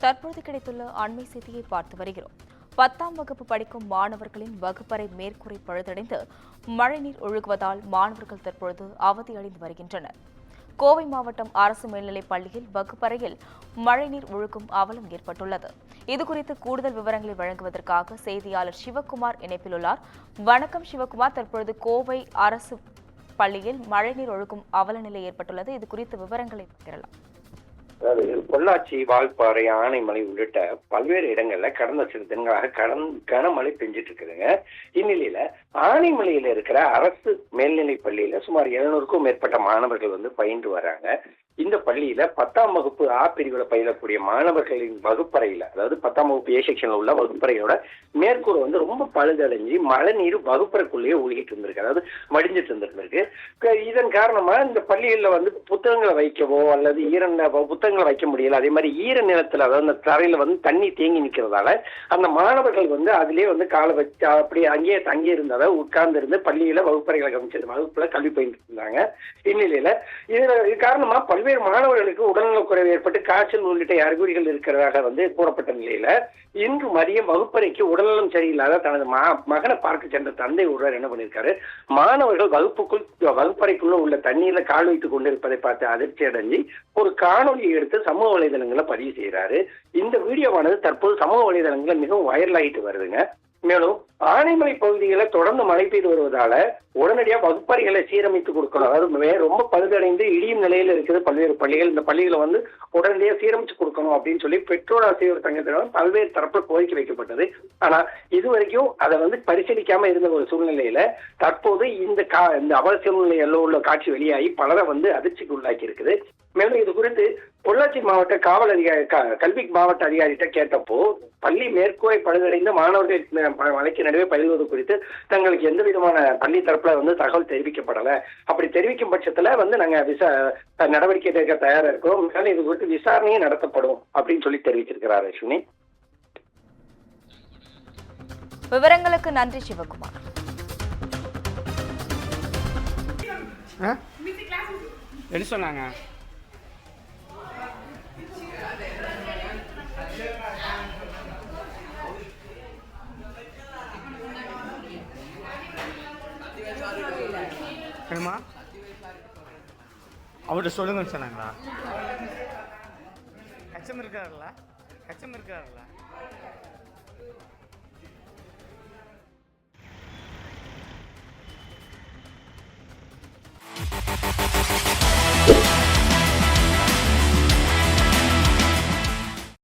தற்போது கிடைத்துள்ள அண்மை செய்தியை பார்த்து வருகிறோம். 10ஆம் வகுப்பு படிக்கும் மாணவர்களின் வகுப்பறை மேற்கூரை பழுதடைந்து மழைநீர் ஒழுகுவதால் மாணவர்கள் தற்பொழுது அவதியடைந்து வருகின்றனர். கோவை மாவட்டம் அரசு மேல்நிலைப் பள்ளியில் வகுப்பறையில் மழைநீர் ஒழுகும் அவலம் ஏற்பட்டுள்ளது. இதுகுறித்து கூடுதல் விவரங்களை வழங்குவதற்காக செய்தியாளர் சிவக்குமார் இணைப்பில் உள்ளார். வணக்கம் சிவக்குமார், தற்பொழுது கோவை அரசு பள்ளியில் மழைநீர் ஒழுகும் அவல நிலை ஏற்பட்டுள்ளது. இது குறித்த விவரங்களை பகிரலாம். அதாவது பொள்ளாச்சி, வால்பாறை, ஆனைமலை உள்ளிட்ட பல்வேறு இடங்கள்ல கடந்த சில தினங்களாக கனமழை பெஞ்சிட்டு இருக்குதுங்க. இந்நிலையில ஆனைமலையில இருக்கிற அரசு மேல்நிலை பள்ளியில சுமார் 700க்கும் மேற்பட்ட மாணவர்கள் பயின்று வராங்க. இந்த பள்ளியில 10ஆம் வகுப்பு ஆ பிரிவுல பயிலக்கூடிய மாணவர்களின் வகுப்பறையில, அதாவது 10ஆம் வகுப்பு ஏ செக்ஷன்ல உள்ள வகுப்பறையோட மேற்கூரை ரொம்ப பழுதடைஞ்சு மழை நீர் வகுப்பறைக்குள்ளேயே ஒழுகிட்டு இருந்திருக்கு, அதாவது வடிஞ்சிட்டு இருந்திருக்கு. இதன் காரணமா இந்த பள்ளிகள்ல புத்தகங்களை வைக்கவோ அல்லது புத்தகங்களை வைக்க முடியல. அதே மாதிரி ஈர நிலத்துல, அதாவது அந்த தரையில தண்ணி தேங்கி நிற்கிறதால அந்த மாணவர்கள் அதிலே காலை வச்சு அப்படியே அங்கேயே தங்கி இருந்ததை உட்கார்ந்து இருந்து பள்ளியில வகுப்பறைகளை கவனிச்சது, வகுப்புல கல்வி பயின்று இருந்தாங்க. இந்நிலையில இது காரணமா பல்வேறு மாணவர்களுக்கு உடல்நலக்குறைவு ஏற்பட்டு காய்ச்சல் உள்ளிட்ட அறிகுறிகள் இருக்கிறதாக கூறப்பட்ட நிலையில இன்று மதியம் வகுப்பறைக்கு உடல்நலம் சரியில்லாத தனது மகனை பார்க்க சென்ற தந்தை ஒருவர் என்ன பண்ணியிருக்காரு, மாணவர்கள் வகுப்பறைக்குள்ள உள்ள தண்ணீர்ல கால் வைத்துக் கொண்டிருப்பதை பார்த்து அதிர்ச்சி அடைஞ்சு ஒரு காணொலியை எடுத்து சமூக வலைதளங்களை பதிவு செய்யறாரு. இந்த வீடியோவானது தற்போது சமூக வலைதளங்களில் மிகவும் வைரல் ஆகிட்டு வருதுங்க. மேலும் ஆனைமலை பகுதிகளில் தொடர்ந்து மழை பெய்து வருவதால உடனடியாக வகுப்பறைகளை சீரமைத்து கொடுக்கணும், அதாவது ரொம்ப பழுதடைந்து இடியும் நிலையில இருக்குது பல்வேறு பள்ளிகள். இந்த பள்ளிகளை உடனடியாக சீரமைச்சு கொடுக்கணும் அப்படின்னு சொல்லி பெற்றோர் ஆசிரியர் சங்கத்திடம் பல்வேறு தரப்புல கோரிக்கை வைக்கப்பட்டது. ஆனா இதுவரைக்கும் அதை பரிசீலிக்காம இருந்த ஒரு சூழ்நிலையில தற்போது இந்த அவல சூழ்நிலையில உள்ள காட்சி வெளியாகி பலரை அதிர்ச்சிக்கு உள்ளாக்கி இருக்குது. மேலும் இது குறித்து பொள்ளாச்சி மாவட்ட காவல் அதிகாரி, கல்வி மாவட்ட அதிகாரிகிட்ட கேட்டப்போ பள்ளி மேற்கூரை பழுதடைந்த மாணவர்கள் மலைக்கு நடுவே பயில்வது குறித்து தங்களுக்கு எந்த விதமான பள்ளி தரப்புல தகவல் தெரிவிக்கப்படல. அப்படி தெரிவிக்கும் பட்சத்துல நாங்க நடவடிக்கை எடுக்க தயாரா இருக்கிறோம். மேலும் இது குறித்து விசாரணையும் நடத்தப்படும் அப்படின்னு சொல்லி தெரிவிச்சிருக்கிறார். அஸ்வினி, விவரங்களுக்கு நன்றி சிவகுமார். என்ன சொன்னாங்க? என்னம்மா அவர்கிட்ட சொல்லுங்கன்னு சொன்னாங்களா? ஹெச்எம் இருக்காருல்ல?